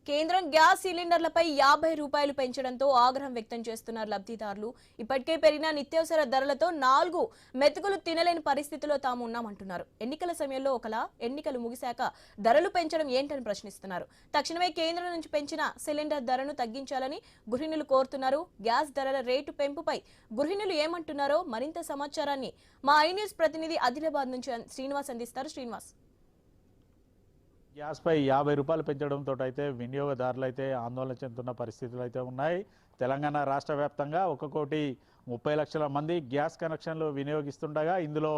కేంద్రం గ్యాస్ సిలిండర్లపై 50 రూపాయలు పెంచడంతో ఆగ్రహం వ్యక్తం చేస్తున్నారు లబ్ధిదారులు. ఇప్పటికే పెరిగిన నిత్యావసర ధరలతో 4 మెతుకులు తినలేని పరిస్థితిలో తాము ఉన్నామంటున్నారు. ఎన్నికల సమయంలో ఒకలా ఎన్నికలు ముగిశాక ధరలు పెంచడం ఏంటని ప్రశ్నిస్తున్నారు. తక్షణమే కేంద్రం నుంచి పెంచిన సిలిండర్ ధరను తగ్గించాలని గృహిణులు కోరుతున్నారు. గ్యాస్ ధరల రేటు పెంపుపై గృహిణులు ఏమంటున్నారో మరింత సమాచారాన్ని మా ఐ న్యూస్ ప్రతినిధి ఆదిలాబాద్ నుంచి శ్రీనివాస్ అందిస్తారు. శ్రీనివాస్, గ్యాస్ పై 50 రూపాయలు పెంచడంతో అయితే వినియోగదారులు అయితే ఆందోళన చెందుతున్న పరిస్థితులు అయితే ఉన్నాయి. తెలంగాణ రాష్ట్ర వ్యాప్తంగా 1,30,00,000 మంది గ్యాస్ కనెక్షన్లు వినియోగిస్తుండగా ఇందులో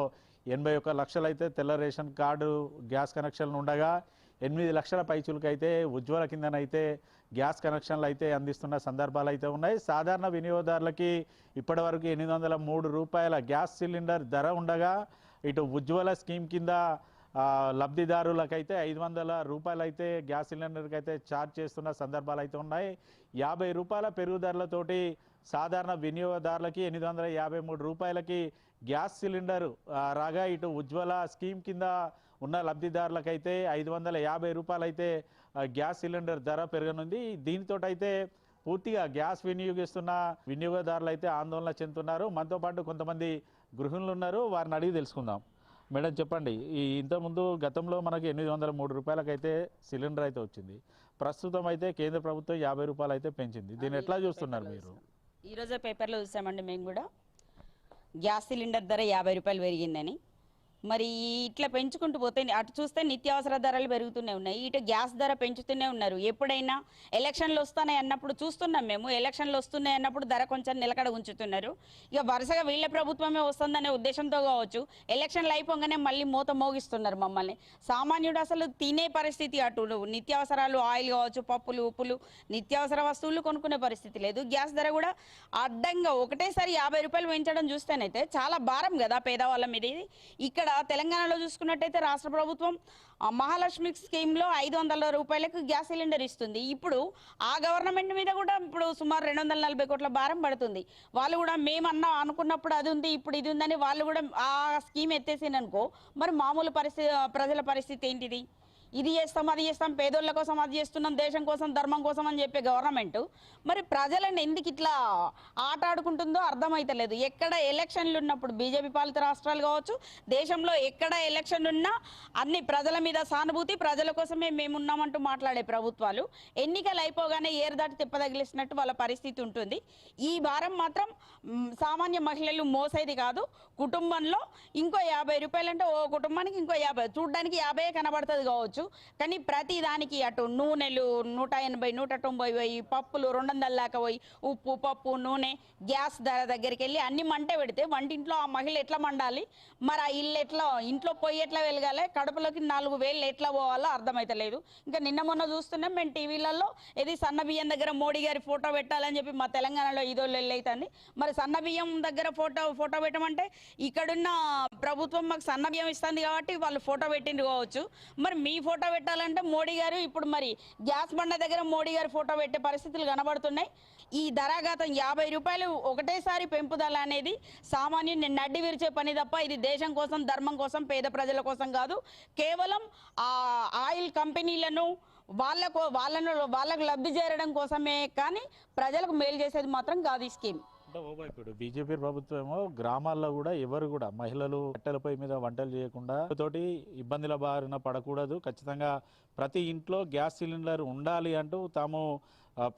81 లక్షలు అయితే తెల్ల రేషన్ కార్డు గ్యాస్ కనెక్షన్లు ఉండగా 8 లక్షల పైచులకు అయితే ఉజ్వల కిందనైతే గ్యాస్ కనెక్షన్లు అయితే అందిస్తున్న సందర్భాలు అయితే ఉన్నాయి. సాధారణ వినియోగదారులకి ఇప్పటివరకు 803 రూపాయల గ్యాస్ సిలిండర్ ధర ఉండగా ఇటు ఉజ్వల స్కీమ్ కింద లబ్ధిదారులకైతే 500 రూపాయలు అయితే గ్యాస్ సిలిండర్కి అయితే ఛార్జ్ చేస్తున్న సందర్భాలు అయితే ఉన్నాయి. 50 రూపాయల పెరుగుదరలతోటి సాధారణ వినియోగదారులకి 853 రూపాయలకి గ్యాస్ సిలిండర్ రాగా ఇటు ఉజ్వల స్కీమ్ కింద ఉన్న లబ్ధిదారులకైతే 550 రూపాయలు అయితే గ్యాస్ సిలిండర్ ధర పెరగనుంది. దీనితో అయితే పూర్తిగా గ్యాస్ వినియోగిస్తున్న వినియోగదారులు అయితే ఆందోళన చెందుతున్నారు. మనతో పాటు కొంతమంది గృహిణులు ఉన్నారు, వారిని అడిగి తెలుసుకుందాం. మేడం చెప్పండి, ఇంతకుముందు గతంలో మనకి 803 రూపాయలకైతే సిలిండర్ అయితే వచ్చింది. ప్రస్తుతం అయితే కేంద్ర ప్రభుత్వం 50 రూపాయలు అయితే పెంచింది. దీన్ని ఎట్లా చూస్తున్నారు మీరు? ఈరోజే పేపర్లో చూసామండి మేము కూడా, గ్యాస్ సిలిండర్ ధర 50 రూపాయలు పెరిగిందని. మరి ఇట్లా పెంచుకుంటూ పోతే అటు చూస్తే నిత్యావసర ధరలు పెరుగుతూనే ఉన్నాయి, ఇటు గ్యాస్ ధర పెంచుతూనే ఉన్నారు. ఎప్పుడైనా ఎలక్షన్లు వస్తున్నాయి అన్నప్పుడు చూస్తున్నాం మేము, ఎలక్షన్లు వస్తున్నాయి అన్నప్పుడు ధర కొంచెం నిలకడ ఉంచుతున్నారు. ఇక వరుసగా వీళ్ళ ప్రభుత్వమే వస్తుందనే ఉద్దేశంతో కావచ్చు ఎలక్షన్లు అయిపోగానే మళ్ళీ మూత మోగిస్తున్నారు మమ్మల్ని. సామాన్యుడు అసలు తినే పరిస్థితి, అటు నిత్యావసరాలు ఆయిల్ కావచ్చు, పప్పులు ఉప్పులు నిత్యావసర వస్తువులు కొనుక్కునే పరిస్థితి లేదు. గ్యాస్ ధర కూడా అడ్డంగా ఒకటేసారి 50 రూపాయలు పెంచడం చూస్తేనైతే చాలా భారం కదా పేదవాళ్ళ మీద. ఇక్కడ తెలంగాణలో చూసుకున్నట్టయితే రాష్ట్ర ప్రభుత్వం మహాలక్ష్మి స్కీమ్లో 500 రూపాయలకు గ్యాస్ సిలిండర్ ఇస్తుంది. ఇప్పుడు ఆ గవర్నమెంట్ మీద కూడా ఇప్పుడు సుమారు 240 కోట్ల భారం పడుతుంది. వాళ్ళు కూడా మేమన్నా అనుకున్నప్పుడు అది ఉంది, ఇప్పుడు ఇది ఉందని వాళ్ళు కూడా ఆ స్కీమ్ ఎత్తేసిందనుకో, మరి మామూలు ప్రజల పరిస్థితి ఏంటిది? ఇది చేస్తాం అది చేస్తాం, పేదోళ్ళ కోసం అది చేస్తున్నాం, దేశం కోసం ధర్మం కోసం అని చెప్పే గవర్నమెంట్ మరి ప్రజలను ఎందుకు ఇట్లా ఆట ఆడుకుంటుందో అర్థమైతలేదు. ఎక్కడ ఎలక్షన్లు ఉన్నప్పుడు బీజేపీ పాలిత రాష్ట్రాలు కావచ్చు, దేశంలో ఎక్కడ ఎలక్షన్లు ఉన్నా అన్ని ప్రజల మీద సానుభూతి, ప్రజల కోసమే మేమున్నామంటూ మాట్లాడే ప్రభుత్వాలు ఎన్నికలు అయిపోగానే ఏరు దాటి తిప్పదగిలిసినట్టు వాళ్ళ పరిస్థితి ఉంటుంది. ఈ భారం మాత్రం సామాన్య మహిళలు మోసేది కాదు. కుటుంబంలో ఇంకో 50 రూపాయలు అంటే ఓ కుటుంబానికి ఇంకో 50, చూడడానికి 50 కనబడుతుంది కావచ్చు, కానీ ప్రతి దానికి అటు నూనెలు 180, 190, పప్పులు 200 దాకా పోయి, ఉప్పు పప్పు నూనె గ్యాస్ ధర దగ్గరికి వెళ్ళి అన్ని మంట పెడితే వంటింట్లో ఆ మహిళ ఎట్లా మండాలి, మరి ఆ ఇల్లు ఎట్లా, ఇంట్లో పొయ్యి ఎట్లా వెలగాలి, కడుపులోకి 4 వేలు ఎట్లా పోవాలో అర్థమైతలేదు. ఇంకా నిన్న మొన్న చూస్తున్నాం మేము టీవీలలో, ఇది సన్న బియ్యం దగ్గర మోడీ గారి ఫోటో పెట్టాలని చెప్పి మా తెలంగాణలో ఇదో లెల్లైతుంది. మరి సన్న బియ్యం దగ్గర ఫోటో పెట్టమంటే ఇక్కడున్న ప్రభుత్వం మాకు సన్న బియ్యం ఇస్తుంది కాబట్టి వాళ్ళు ఫోటో పెట్టింది కావచ్చు, మరి మీ ఫోటో పెట్టాలంటే మోడీ గారు ఇప్పుడు మరి గ్యాస్ బండ దగ్గర మోడీ గారి ఫోటో పెట్టే పరిస్థితులు కనబడుతున్నాయి. ఈ ధరాఘాతం 50 రూపాయలు ఒకటేసారి పెంపుదల అనేది సామాన్యుని నడ్డి విరిచే పని తప్ప ఇది దేశం కోసం ధర్మం కోసం పేద ప్రజల కోసం కాదు. కేవలం ఆ ఆయిల్ కంపెనీలను వాళ్ళకు లబ్ధి చేరడం కోసమే, కానీ ప్రజలకు మేలు చేసేది మాత్రం కాదు ఈ స్కీమ్. ఇప్పుడు బీజేపీ ప్రభుత్వం ఏమో గ్రామాల్లో కూడా ఎవరు కూడా మహిళలు కట్టెలపై మీద వంటలు చేయకుండా తోటి ఇబ్బందుల బారిన పడకూడదు, ఖచ్చితంగా ప్రతి ఇంట్లో గ్యాస్ సిలిండర్ ఉండాలి అంటూ తాము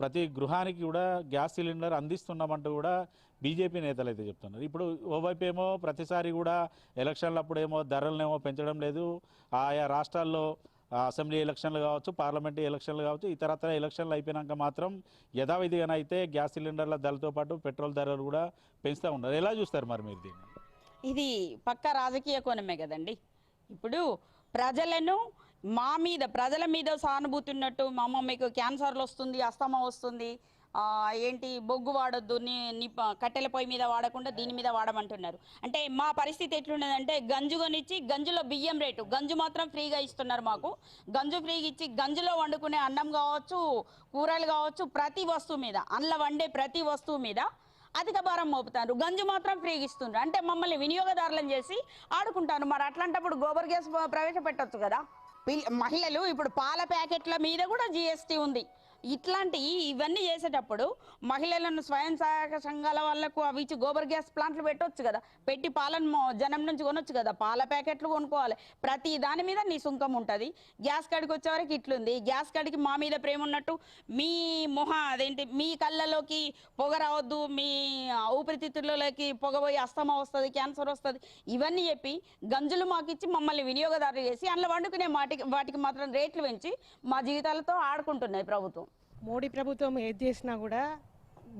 ప్రతి గృహానికి కూడా గ్యాస్ సిలిండర్ అందిస్తున్నామంటూ కూడా బీజేపీ నేతలు అయితే చెప్తున్నారు. ఇప్పుడు ఓవైపు ఏమో ప్రతిసారి కూడా ఎలక్షన్లప్పుడు ఏమో ధరలనేమో పెంచడం లేదు, ఆయా రాష్ట్రాల్లో అసెంబ్లీ ఎలక్షన్లు కావచ్చు, పార్లమెంటు ఎలక్షన్లు కావచ్చు, ఇతరత్ర ఎలక్షన్లు అయిపోయినాక మాత్రం యథావిధిగానైతే గ్యాస్ సిలిండర్ల ధరలతో పాటు పెట్రోల్ ధరలు కూడా పెంచుతూ ఉన్నారు. ఎలా చూస్తారు మరి మీరు దీన్ని? ఇది పక్కా రాజకీయ కోణమే కదండి. ఇప్పుడు ప్రజల మీద సానుభూతి ఉన్నట్టు, మా అమ్మ మీకు క్యాన్సర్లు వస్తుంది, అస్తమా వస్తుంది, ఏంటి బొగ్గు వాడొద్దు, కట్టెల పొయ్యి మీద వాడకుండా దీని మీద వాడమంటున్నారు. అంటే మా పరిస్థితి ఎట్లున్నదంటే గంజు కొనిచ్చి గంజులో బియ్యం రేటు, గంజు మాత్రం ఫ్రీగా ఇస్తున్నారు మాకు. గంజు ఫ్రీగా ఇచ్చి గంజులో వండుకునే అన్నం కావచ్చు, కూరలు కావచ్చు, ప్రతి వస్తువు మీద, అందులో వండే ప్రతి వస్తువు మీద అధిక భారం మోపుతారు. గంజు మాత్రం ఫ్రీగా ఇస్తున్నారు. అంటే మమ్మల్ని వినియోగదారులను చేసి ఆడుకుంటారు. మరి అట్లాంటప్పుడు గోబర్ గ్యాస్ ప్రవేశపెట్టొచ్చు కదా. మహిళలు ఇప్పుడు పాల ప్యాకెట్ల మీద కూడా జిఎస్టీ ఉంది. ఇవన్నీ చేసేటప్పుడు మహిళలను స్వయం సహాయక సంఘాల వాళ్ళకు అవి ఇచ్చి గోబర్ గ్యాస్ ప్లాంట్లు పెట్టవచ్చు కదా, పెట్టి పాలను జనం నుంచి కొనొచ్చు కదా, పాల ప్యాకెట్లు కొనుక్కోవాలి. ప్రతి దాని మీద నీ సుంకం ఉంటుంది. గ్యాస్ కాడికి వచ్చేవరకు ఇట్లుంది. గ్యాస్ కాడికి మా మీద ప్రేమ ఉన్నట్టు మీ మీ కళ్ళలోకి పొగ రావద్దు, మీ ఊపిరితిత్తులలోకి పొగ పోయి అస్తమా వస్తుంది, క్యాన్సర్ వస్తుంది, ఇవన్నీ చెప్పి గంజులు మాకు ఇచ్చి మమ్మల్ని వినియోగదారులు చేసి అందులో వండుకునే వాటికి మాత్రం రేట్లు పెంచి మా జీవితాలతో ఆడుకుంటున్నాయి ప్రభుత్వం. మోడీ ప్రభుత్వం ఏది చేసినా కూడా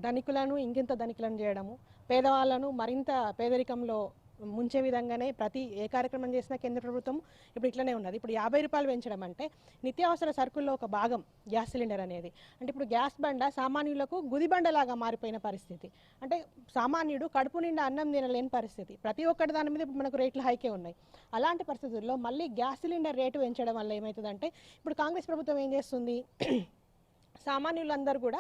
ధనికులను ఇంకెంత ధనికులను చేయడము, పేదవాళ్ళను మరింత పేదరికంలో ముంచే విధంగానే ప్రతి ఏ కార్యక్రమం చేసినా కేంద్ర ప్రభుత్వం ఇప్పుడు ఇట్లనే ఉన్నది. ఇప్పుడు 50 రూపాయలు పెంచడం అంటే నిత్యావసర సరుకుల్లో ఒక భాగం గ్యాస్ సిలిండర్ అనేది. అంటే ఇప్పుడు గ్యాస్ బండ సామాన్యులకు గుదిబండలాగా మారిపోయిన పరిస్థితి. అంటే సామాన్యుడు కడుపు నిండా అన్నం తినలేని పరిస్థితి. ప్రతి ఒక్కటి దాని మీద మనకు రేట్లు హైకే ఉన్నాయి. అలాంటి పరిస్థితుల్లో మళ్ళీ గ్యాస్ సిలిండర్ రేటు పెంచడం వల్ల ఏమవుతుందంటే ఇప్పుడు కాంగ్రెస్ ప్రభుత్వం ఏం చేస్తుంది, సామాన్యులందరూ కూడా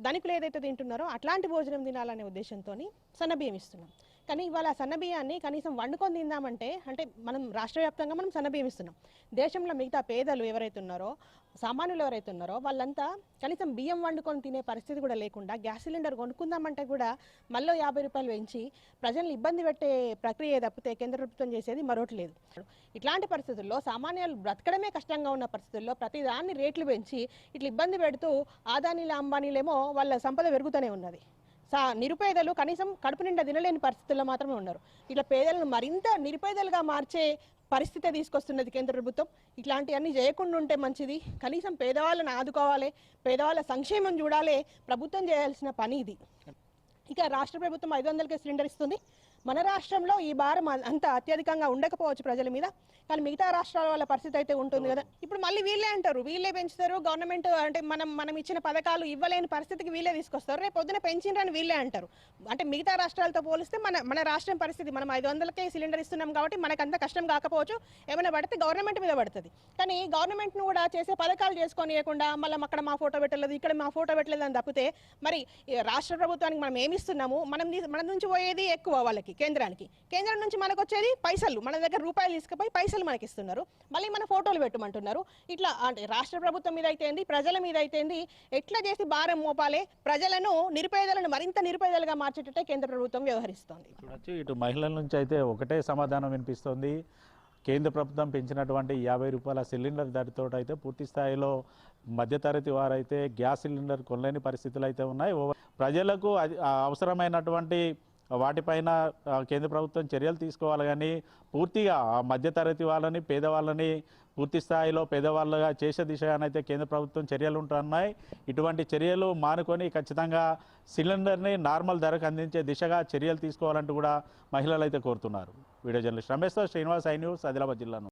ధనికులు ఏదైతే తింటున్నారో అట్లాంటి భోజనం తినాలనే ఉద్దేశంతో సన్నబియ్యం ఇస్తున్నాం. కానీ ఇవాళ సన్నబియ్యాన్ని కనీసం వండుకొని తిందామంటే అంటే మనం రాష్ట్ర వ్యాప్తంగా మనం సన్నబియ్యం ఇస్తున్నాం. దేశంలో మిగతా పేదలు ఎవరైతే ఉన్నారో, సామాన్యులు ఎవరైతే ఉన్నారో వాళ్ళంతా కనీసం బియ్యం వండుకొని తినే పరిస్థితి కూడా లేకుండా గ్యాస్ సిలిండర్ కొనుక్కుందామంటే కూడా మళ్ళీ 50 రూపాయలు పెంచి ప్రజల్ని ఇబ్బంది పెట్టే ప్రక్రియ తప్పితే కేంద్ర ప్రభుత్వం చేసేది మరొకటి లేదు. ఇట్లాంటి పరిస్థితుల్లో సామాన్యులు బ్రతకడమే కష్టంగా ఉన్న పరిస్థితుల్లో ప్రతిదాన్ని రేట్లు పెంచి ఇట్లా ఇబ్బంది పెడుతూ ఆదానీల అంబానీలేమో వాళ్ళ సంపద పెరుగుతూనే ఉన్నది. నిరుపేదలు కనీసం కడుపు నిండా తినలేని పరిస్థితుల్లో మాత్రమే ఉన్నారు. ఇట్లా పేదలను మరింత నిరుపేదలుగా మార్చే పరిస్థితి తీసుకొస్తున్నది కేంద్ర ప్రభుత్వం. ఇట్లాంటివన్నీ చేయకుండా ఉంటే మంచిది. కనీసం పేదవాళ్ళని ఆదుకోవాలి, పేదవాళ్ళ సంక్షేమం చూడాలి. ప్రభుత్వం చేయాల్సిన పని ఇది. ఇక రాష్ట్ర ప్రభుత్వం 500కే సిలిండర్ ఇస్తుంది. మన రాష్ట్రంలో ఈ భారం అంత అత్యధికంగా ఉండకపోవచ్చు ప్రజల మీద, కానీ మిగతా రాష్ట్రాల వాళ్ళ పరిస్థితి అయితే ఉంటుంది కదా. ఇప్పుడు మళ్ళీ వీళ్ళే అంటారు, వీళ్ళే పెంచుతారు, గవర్నమెంట్ అంటే మనం ఇచ్చిన పథకాలు ఇవ్వలేని పరిస్థితికి వీళ్ళే తీసుకొస్తారు, రేపు పొద్దున పెంచిండ్రని వీళ్ళే అంటారు. అంటే మిగతా రాష్ట్రాలతో పోలిస్తే మన రాష్ట్రం పరిస్థితి, మనం 500కే సిలిండర్ ఇస్తున్నాం కాబట్టి మనకు అంత కష్టం కాకపోవచ్చు, ఏమైనా పడితే గవర్నమెంట్ మీద పడుతుంది. కానీ గవర్నమెంట్ను కూడా చేసే పథకాలు చేసుకోనియకుండా మళ్ళీ అక్కడ మా ఫోటో పెట్టలేదు, ఇక్కడ మా ఫోటో పెట్టలేదు అని తప్పితే మరి రాష్ట్ర ప్రభుత్వానికి మనం ఏమి ఇస్తున్నాము, మన నుంచి పోయేది ఎక్కువ వాళ్ళకి కేంద్రం నుంచి మనకు వచ్చేది పైసలు, మన దగ్గర రూపాయలు తీసుకుపోయి పైసలు మనకి ఇస్తున్నారు, మళ్ళీ మన ఫోటోలు పెట్టమంటున్నారు. ఇట్లా అంటే రాష్ట్ర ప్రభుత్వం మీద అయితేంది, ప్రజల మీద అయితేంది, ఎట్లా చేసి భారం మోపాలే, ప్రజలను నిరుపేదలను మరింత నిరుపేదలుగా మార్చేటట్టే కేంద్ర ప్రభుత్వం వ్యవహరిస్తోంది. చూడొచ్చు, ఇటు మహిళల నుంచి అయితే ఒకటే సమాధానం వినిపిస్తోంది. కేంద్ర ప్రభుత్వం పెంచినటువంటి 50 రూపాయల సిలిండర్ ధరతో అయితే పూర్తి స్థాయిలో మధ్యతరగతి వారైతే గ్యాస్ సిలిండర్ కొనలేని పరిస్థితులు అయితే ఉన్నాయి. ప్రజలకు అవసరమైనటువంటి వాటిపైన కేంద్ర ప్రభుత్వం చర్యలు తీసుకోవాలి, కానీ పూర్తిగా మధ్యతరగతి వాళ్ళని, పేదవాళ్ళని పూర్తి స్థాయిలో పేదవాళ్ళగా చేసే దిశగానైతే కేంద్ర ప్రభుత్వం చర్యలు ఉంటున్నాయి. ఇటువంటి చర్యలు మానుకొని ఖచ్చితంగా సిలిండర్ని నార్మల్ ధరకు అందించే దిశగా చర్యలు తీసుకోవాలంటూ కూడా మహిళలు అయితే కోరుతున్నారు. వీడియో జర్నలిస్ట్ రమేష్తో శ్రీనివాస్, ఐ న్యూస్, ఆదిలాబాద్ జిల్లా.